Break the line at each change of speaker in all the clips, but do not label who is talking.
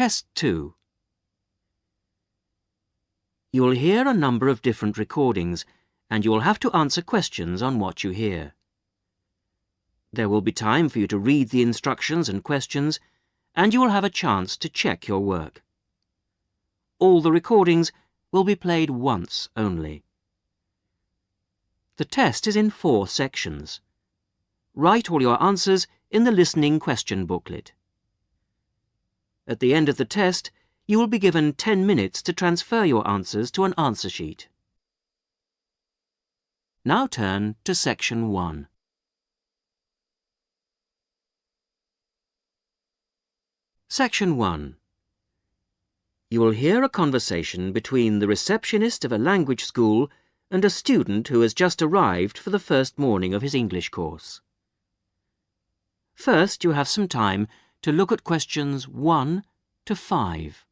Test 2. You will hear a number of different recordings, and you will have to answer questions on what you hear. There will be time for you to read the instructions and questions, and you will have a chance to check your work. All the recordings will be played once only. The test is in 4 sections. Write all your answers in the listening question booklet. At the end of the test, you will be given 10 minutes to transfer your answers to an answer sheet. Now turn to Section 1. Section 1. You will hear a conversation between the receptionist of a language school and a student who has just arrived for the first morning of his English course. First, you have some time to look at questions 1 to 5.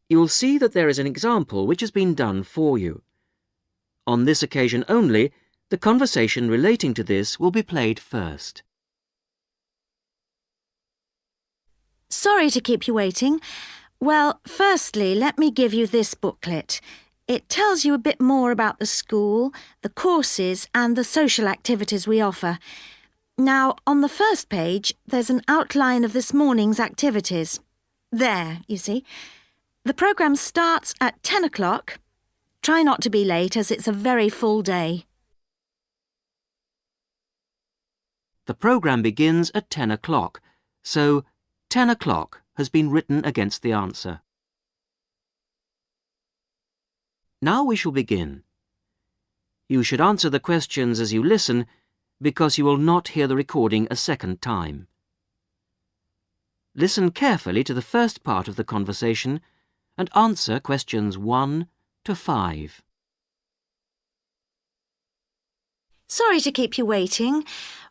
You will see that there is an example which has been done for you. On this occasion only, the conversation relating to this will be played first.
Sorry to keep you waiting. Well, firstly, let me give you this booklet. It tells you a bit more about the school, the courses and the social activities we offer. Now, on the first page, there's an outline of this morning's activities. There, you see. The programme starts at 10 o'clock. Try not to be late as it's a very full day.
The programme begins at 10 o'clock, so 10 o'clock has been written against the answer. Now we shall begin. You should answer the questions as you listen, because you will not hear the recording a second time. Listen carefully to the first part of the conversation and answer questions 1 to 5.
Sorry to keep you waiting.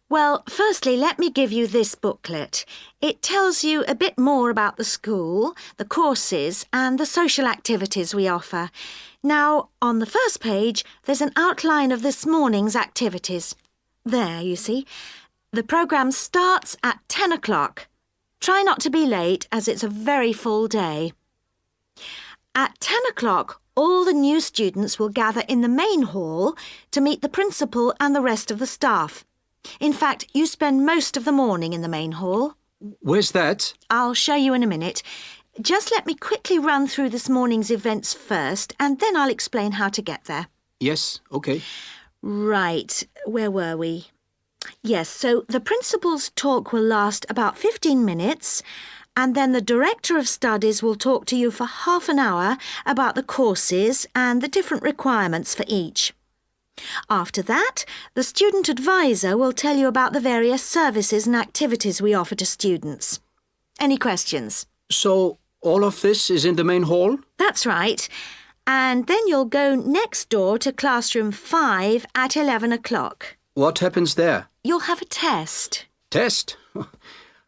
Well, firstly, let me give you this booklet. It tells you a bit more about the school, the courses and the social activities we offer. Now, on the first page, there's an outline of this morning's activities. There, you see. The programme starts at 10 o'clock. Try not to be late as it's a very full day. At 10 o'clock, all the new students will gather in the main hall to meet the principal and the rest of the staff. In fact, you spend most of the morning in the main hall.
Where's that?
I'll show you in a minute. Just let me quickly run through this morning's events first, and then I'll explain how to get there.
Yes, OK.
Right, where were we? Yes, so the principal's talk will last about 15 minutes, and then the Director of Studies will talk to you for half an hour about the courses and the different requirements for each. After that, the Student Advisor will tell you about the various services and activities we offer to students. Any questions?
So, all of this is in the main hall?
That's right. And then you'll go next door to classroom 5 at 11 o'clock.
What happens there?
You'll have a test.
Test?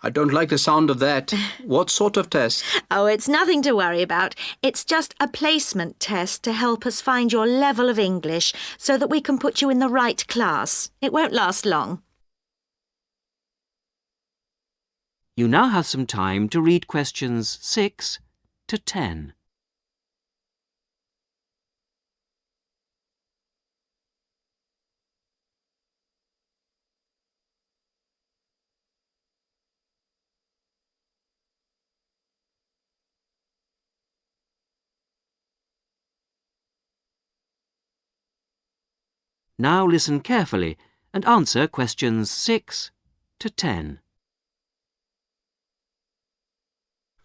I don't like the sound of that. What sort of test?
Oh, it's nothing to worry about. It's just a placement test to help us find your level of English so that we can put you in the right class. It won't last long.
You now have some time to read questions 6 to 10. Now listen carefully and answer questions 6 to 10.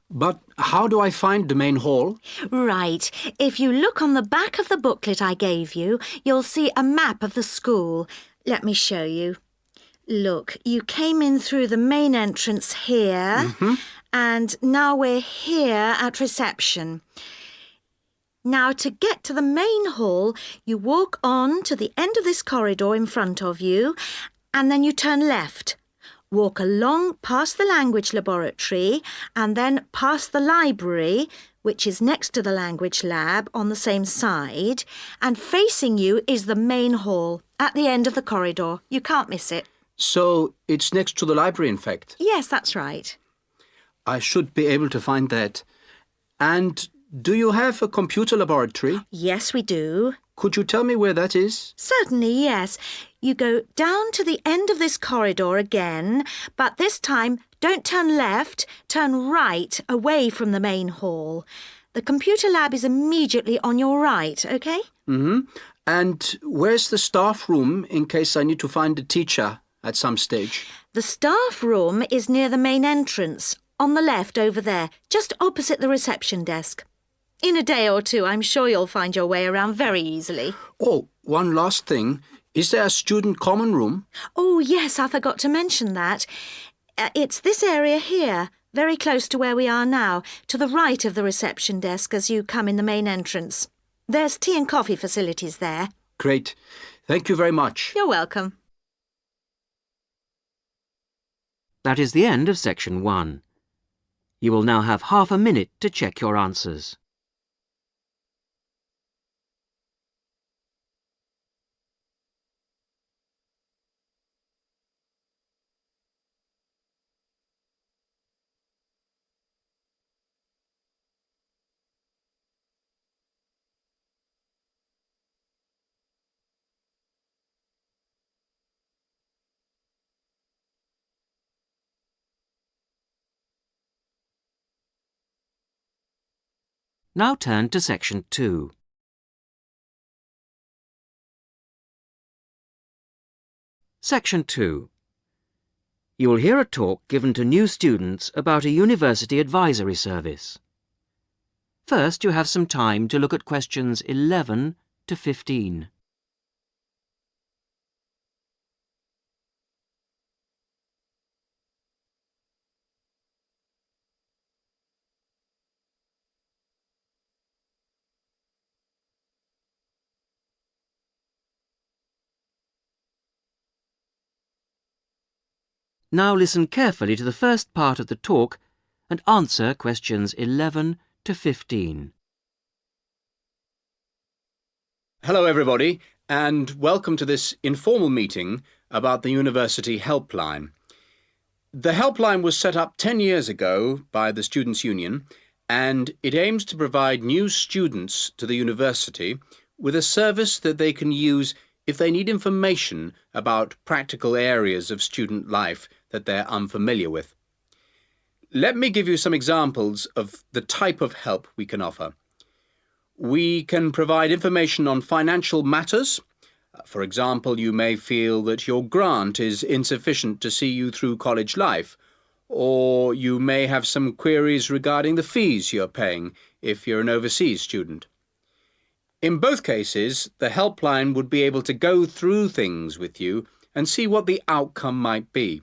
But how do I find the main hall?
Right. If you look on the back of the booklet I gave you, you'll see a map of the school. Let me show you. Look, you came in through the main entrance here, and now we're here at reception. Now, to get to the main hall, you walk on to the end of this corridor in front of you, and then you turn left. Walk along past the language laboratory and then past the library, which is next to the language lab on the same side, and facing you is the main hall at the end of the corridor. You can't miss it.
So it's next to the library, in fact.
Yes, that's right.
I should be able to find that. And do you have a computer laboratory?
Yes, we do.
Could you tell me where that is?
Certainly, yes. You go down to the end of this corridor again, but this time don't turn left, turn right away from the main hall. The computer lab is immediately on your right, OK?
Mm-hmm. And where's the staff room in case I need to find a teacher at some stage?
The staff room is near the main entrance, on the left over there, just opposite the reception desk. In a day or two, I'm sure you'll find your way around very easily.
Oh, one last thing. Is there a student common room?
Oh, yes, I forgot to mention that. It's this area here, very close to where we are now, to the right of the reception desk as you come in the main entrance. There's tea and coffee facilities there.
Great. Thank you very much.
You're welcome.
That is the end of section 1. You will now have half a minute to check your answers. Now turn to section 2. Section 2. You will hear a talk given to new students about a university advisory service. First, you have some time to look at questions 11 to 15. Now listen carefully to the first part of the talk and answer questions 11 to 15.
Hello, everybody, and welcome to this informal meeting about the University Helpline. The helpline was set up 10 years ago by the Students' Union, and it aims to provide new students to the university with a service that they can use if they need information about practical areas of student life that they're unfamiliar with. Let me give you some examples of the type of help we can offer. We can provide information on financial matters. For example, you may feel that your grant is insufficient to see you through college life, or you may have some queries regarding the fees you're paying if you're an overseas student. In both cases, the helpline would be able to go through things with you and see what the outcome might be.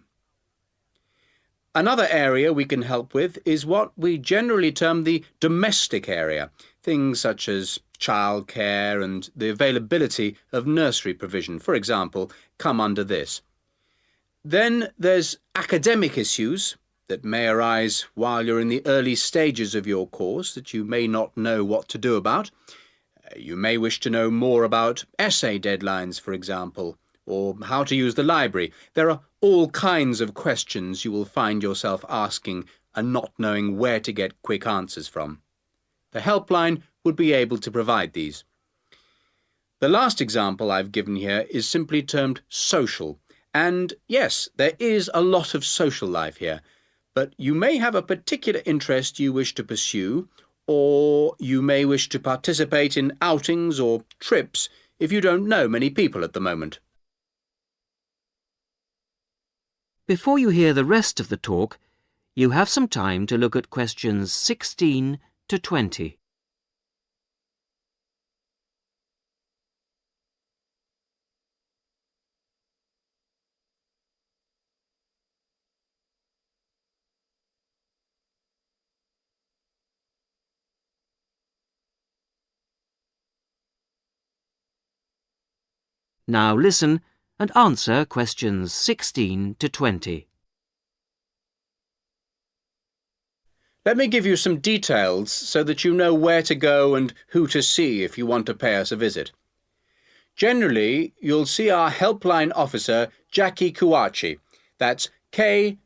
Another area we can help with is what we generally term the domestic area, things such as childcare and the availability of nursery provision, for example, come under this. Then there's academic issues that may arise while you're in the early stages of your course that you may not know what to do about. You may wish to know more about essay deadlines, for example, or how to use the library. There are all kinds of questions you will find yourself asking and not knowing where to get quick answers from. The helpline would be able to provide these. The last example I've given here is simply termed social. And yes, there is a lot of social life here, but you may have a particular interest you wish to pursue, or you may wish to participate in outings or trips if you don't know many people at the moment.
Before you hear the rest of the talk, you have some time to look at questions 16 to 20. Now listen and answer questions 16 to 20.
Let me give you some details so that you know where to go and who to see if you want to pay us a visit. Generally, you'll see our helpline officer, Jackie Kouachi. That's Kouachi.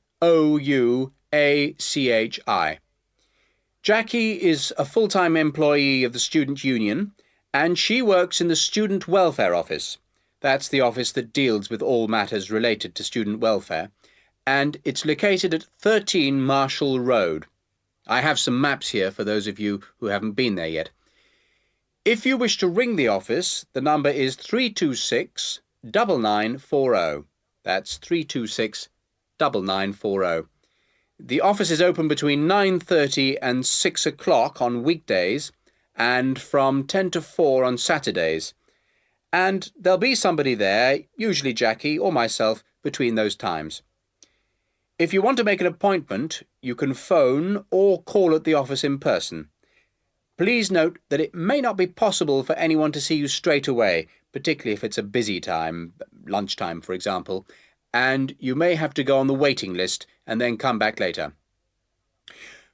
Jackie is a full-time employee of the Student Union, and she works in the Student Welfare Office. That's the office that deals with all matters related to student welfare, and it's located at 13 Marshall Road. I have some maps here for those of you who haven't been there yet. If you wish to ring the office, the number is 326 9940. That's 326 9940. The office is open between 9:30 and 6 o'clock on weekdays and from 10 to 4 on Saturdays. And there'll be somebody there, usually Jackie or myself, between those times. If you want to make an appointment, you can phone or call at the office in person. Please note that it may not be possible for anyone to see you straight away, particularly if it's a busy time, lunchtime for example, and you may have to go on the waiting list and then come back later.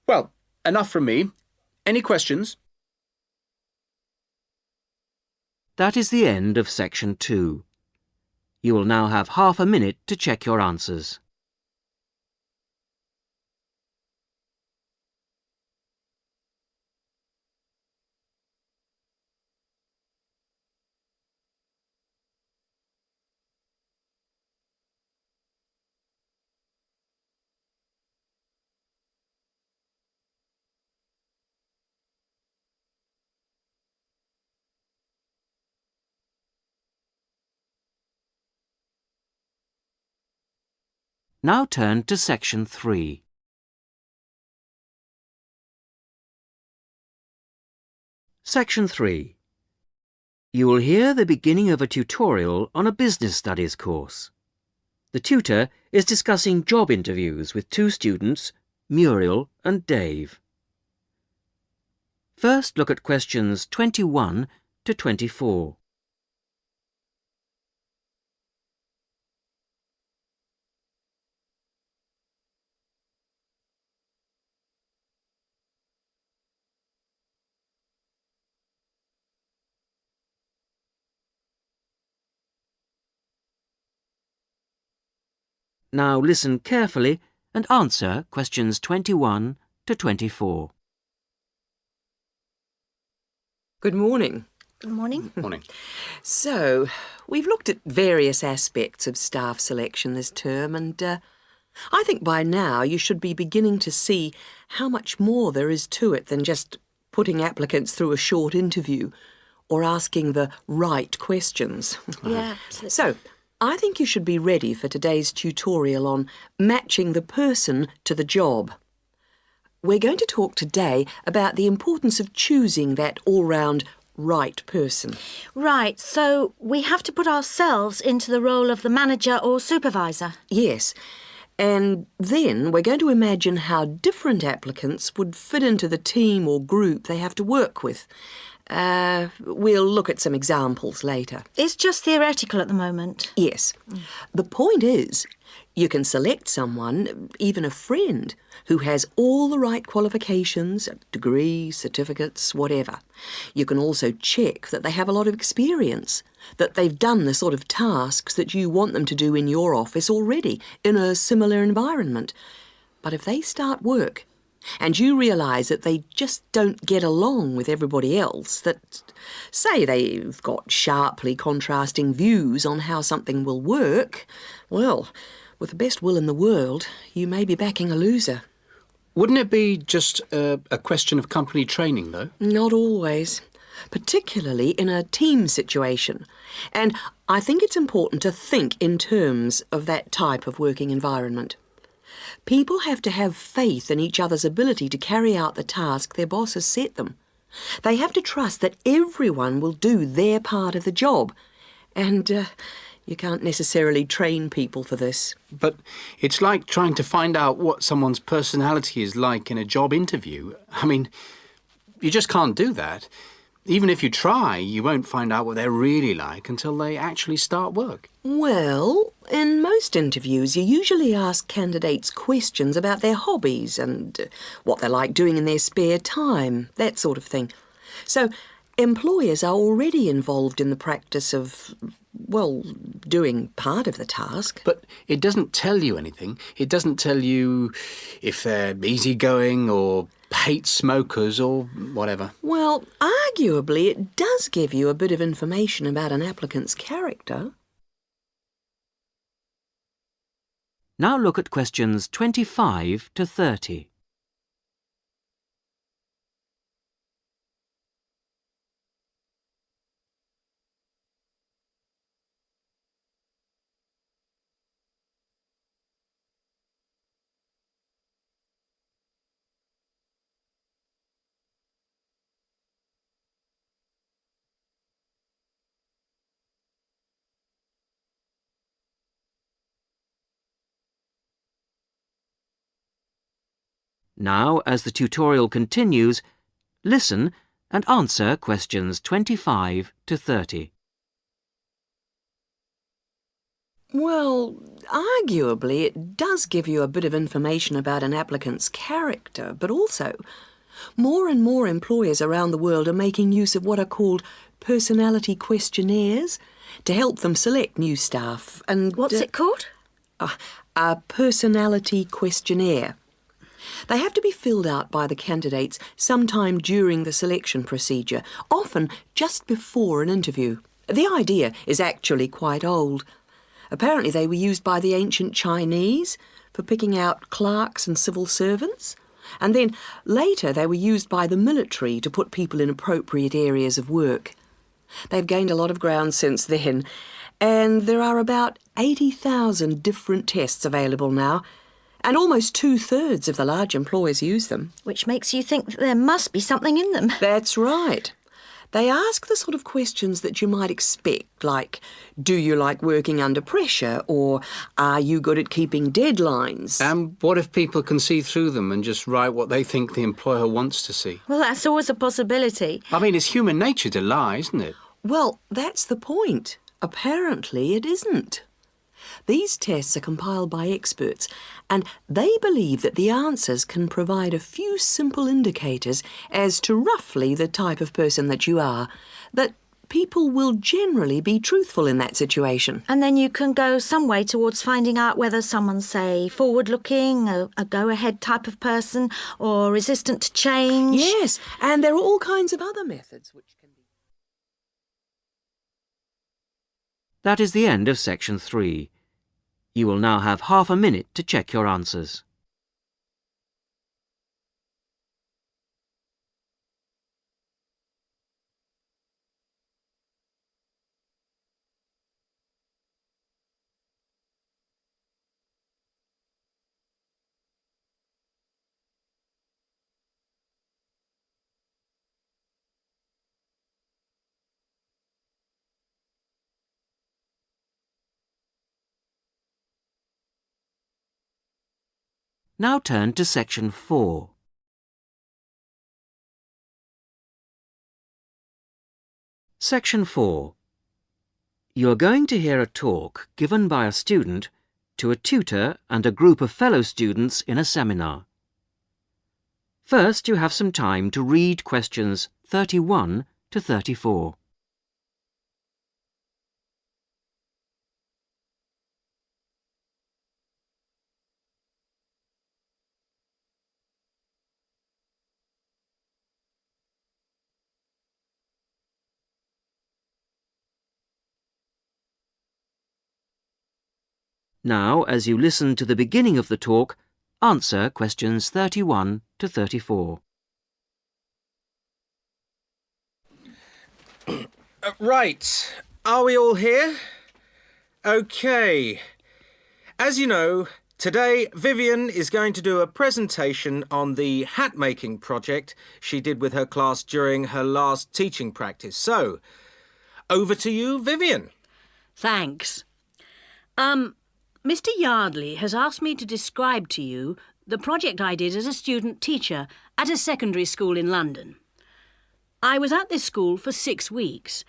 Well, enough from me. Any questions?
That is the end of section 2. You will now have half a minute to check your answers. Now turn to section 3. Section 3. You will hear the beginning of a tutorial on a business studies course. The tutor is discussing job interviews with two students, Muriel and Dave. First, look at questions 21 to 24. Now listen carefully and answer questions 21 to 24.
Good morning.
Good morning.
Morning.
So, we've looked at various aspects of staff selection this term and I think by now you should be beginning to see how much more there is to it than just putting applicants through a short interview or asking the right questions.
Yeah, absolutely.
So, I think you should be ready for today's tutorial on matching the person to the job. We're going to talk today about the importance of choosing that all-round right person.
Right, so we have to put ourselves into the role of the manager or supervisor.
Yes, and then we're going to imagine how different applicants would fit into the team or group they have to work with. We'll look at some examples later.
It's just theoretical at the moment.
Yes. The point is, you can select someone, even a friend, who has all the right qualifications, degrees, certificates, whatever. You can also check that they have a lot of experience, that they've done the sort of tasks that you want them to do in your office already, in a similar environment. But if they start work, and you realise that they just don't get along with everybody else, that, say, they've got sharply contrasting views on how something will work, well, with the best will in the world, you may be backing a loser.
Wouldn't it be just a question of company training, though?
Not always, particularly in a team situation. And I think it's important to think in terms of that type of working environment. People have to have faith in each other's ability to carry out the task their boss has set them. They have to trust that everyone will do their part of the job. And you can't necessarily train people for this.
But it's like trying to find out what someone's personality is like in a job interview. I mean, you just can't do that. Even if you try, you won't find out what they're really like until they actually start work.
Well, in most interviews, you usually ask candidates questions about their hobbies and what they like doing in their spare time, that sort of thing. So, employers are already involved in the practice of, well, doing part of the task.
But it doesn't tell you anything. It doesn't tell you if they're easygoing or hate smokers or whatever.
Well, arguably, it does give you a bit of information about an applicant's character.
Now look at questions 25 to 30. Now, as the tutorial continues, listen and answer questions 25 to 30.
Well, arguably, it does give you a bit of information about an applicant's character, but also, more and more employers around the world are making use of what are called personality questionnaires to help them select new staff. And
What's it called?
A personality questionnaire. They have to be filled out by the candidates sometime during the selection procedure, often just before an interview. The idea is actually quite old. Apparently they were used by the ancient Chinese for picking out clerks and civil servants, and then later they were used by the military to put people in appropriate areas of work. They've gained a lot of ground since then, and there are about 80,000 different tests available now, and almost 2/3 of the large employers use them.
Which makes you think that there must be something in them.
That's right. They ask the sort of questions that you might expect, like, do you like working under pressure, or are you good at keeping deadlines?
And what if people can see through them and just write what they think the employer wants to see?
Well, that's always a possibility.
I mean, it's human nature to lie, isn't it?
Well, that's the point. Apparently it isn't. These tests are compiled by experts, and they believe that the answers can provide a few simple indicators as to roughly the type of person that you are, that people will generally be truthful in that situation.
And then you can go some way towards finding out whether someone's, say, forward-looking, a go-ahead type of person, or resistant to change.
Yes, and there are all kinds of other methods which can be...
That is the end of section 3. You will now have half a minute to check your answers. Now turn to section 4. Section 4. You are going to hear a talk given by a student to a tutor and a group of fellow students in a seminar. First, you have some time to read questions 31 to 34. Now, as you listen to the beginning of the talk, answer questions 31 to 34.
Right, are we all here? OK. As you know, today Vivian is going to do a presentation on the hat-making project she did with her class during her last teaching practice. So, over to you, Vivian.
Thanks. Mr. Yardley has asked me to describe to you the project I did as a student teacher at a secondary school in London. I was at this school for 6 weeks,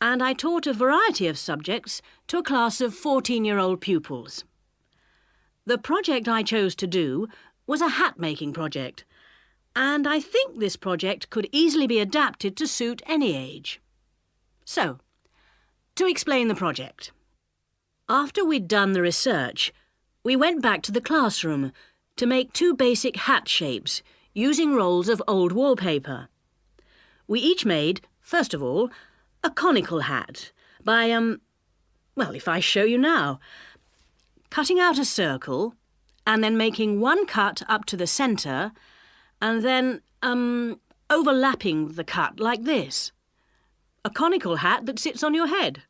and I taught a variety of subjects to a class of 14-year-old pupils. The project I chose to do was a hat-making project, and I think this project could easily be adapted to suit any age. So, to explain the project. After we'd done the research, we went back to the classroom to make 2 basic hat shapes using rolls of old wallpaper. We each made, first of all, a conical hat by, well, if I show you now, cutting out a circle and then making one cut up to the centre and then, overlapping the cut like this. A conical hat that sits on your head.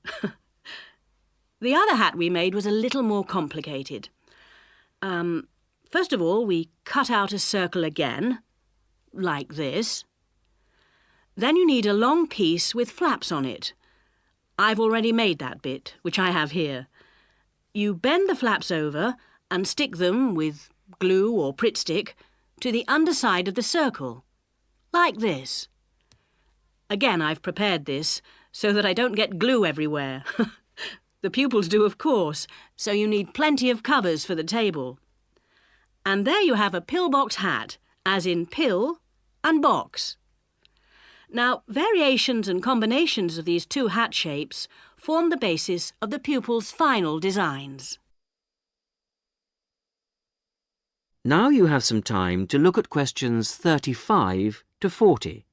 The other hat we made was a little more complicated. First of all, we cut out a circle again, like this. Then you need a long piece with flaps on it. I've already made that bit, which I have here. You bend the flaps over and stick them with glue or Pritt stick to the underside of the circle, like this. Again, I've prepared this so that I don't get glue everywhere. The pupils do, of course, so you need plenty of covers for the table. And there you have a pillbox hat, as in pill and box. Now, variations and combinations of these 2 hat shapes form the basis of the pupils' final designs.
Now you have some time to look at questions 35 to 40.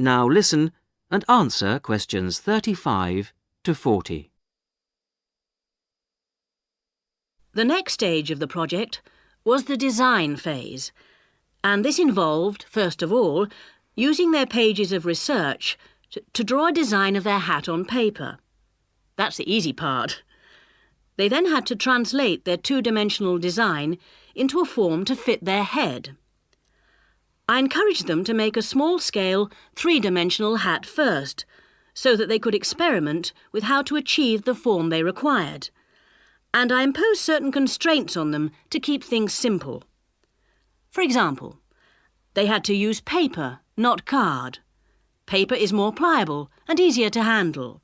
Now listen and answer questions 35 to 40.
The next stage of the project was the design phase, and this involved, first of all, using their pages of research to draw a design of their hat on paper. That's the easy part. They then had to translate their 2-dimensional design into a form to fit their head. I encouraged them to make a small-scale, 3-dimensional hat first, so that they could experiment with how to achieve the form they required. And I imposed certain constraints on them to keep things simple. For example, they had to use paper, not card. Paper is more pliable and easier to handle.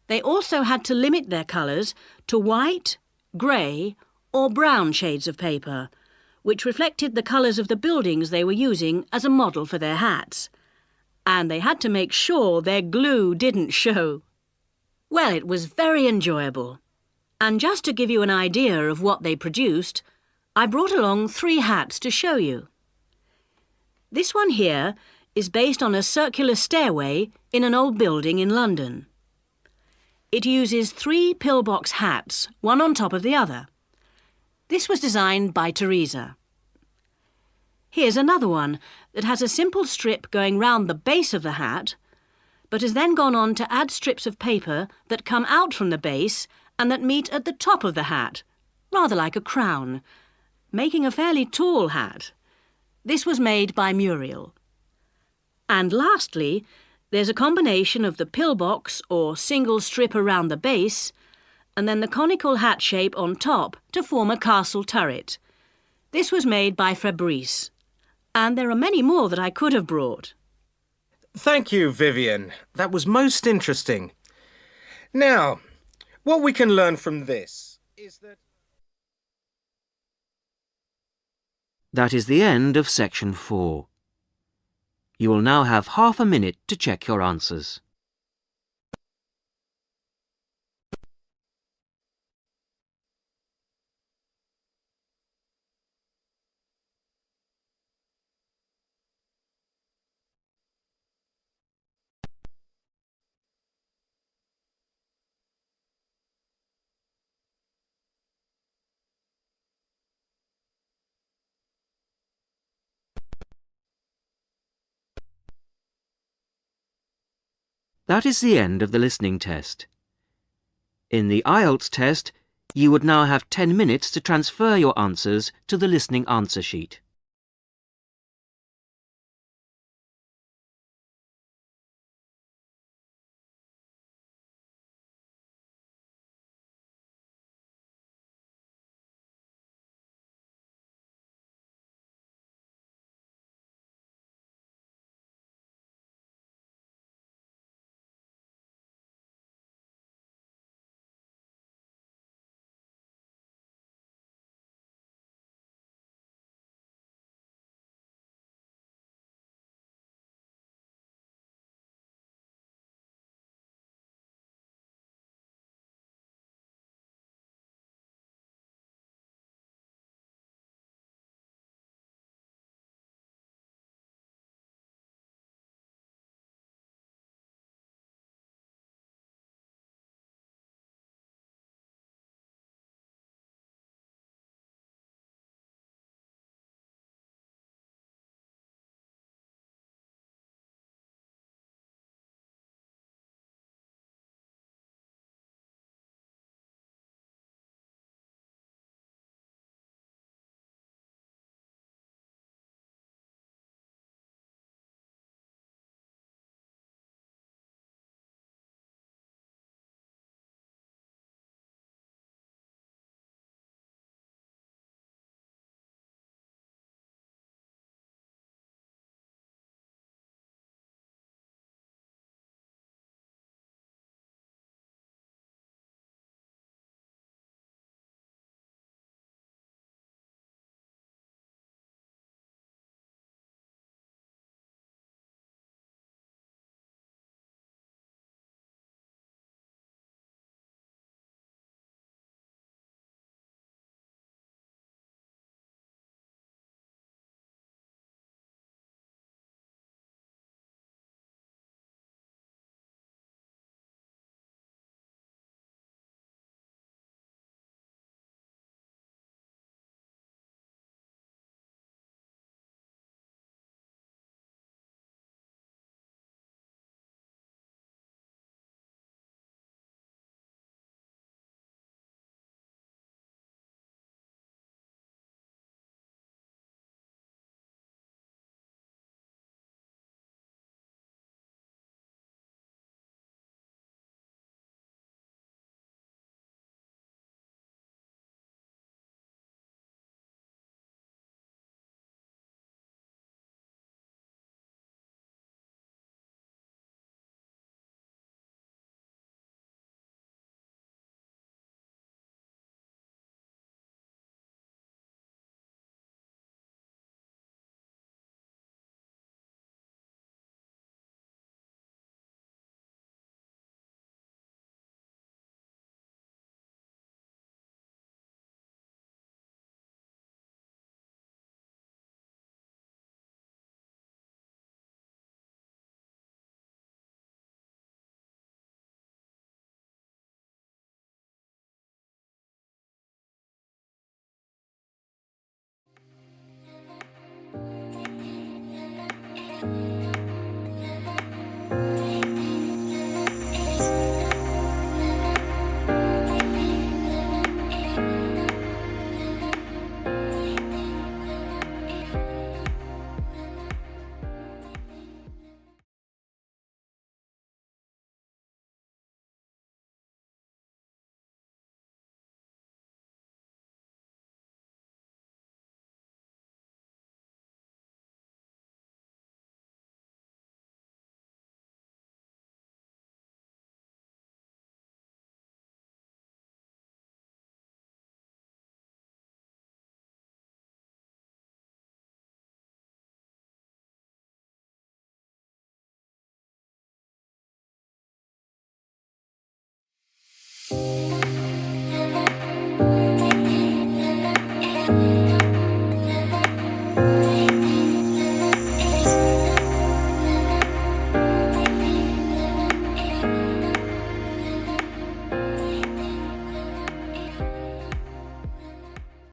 They also had to limit their colours to white, grey or brown shades of paper, which reflected the colours of the buildings they were using as a model for their hats. And they had to make sure their glue didn't show. Well, it was very enjoyable. And just to give you an idea of what they produced, I brought along 3 hats to show you. This one here is based on a circular stairway in an old building in London. It uses 3 pillbox hats, one on top of the other. This was designed by Teresa. Here's another one that has a simple strip going round the base of the hat, but has then gone on to add strips of paper that come out from the base and that meet at the top of the hat, rather like a crown, making a fairly tall hat. This was made by Muriel. And lastly, there's a combination of the pillbox or single strip around the base and then the conical hat shape on top to form a castle turret. This was made by Fabrice. And there are many more that I could have brought.
Thank you, Vivian. That was most interesting. Now, what we can learn from this is that...
That is the end of section 4. You will now have half a minute to check your answers. That is the end of the listening test. In the IELTS test, you would now have 10 minutes to transfer your answers to the listening answer sheet.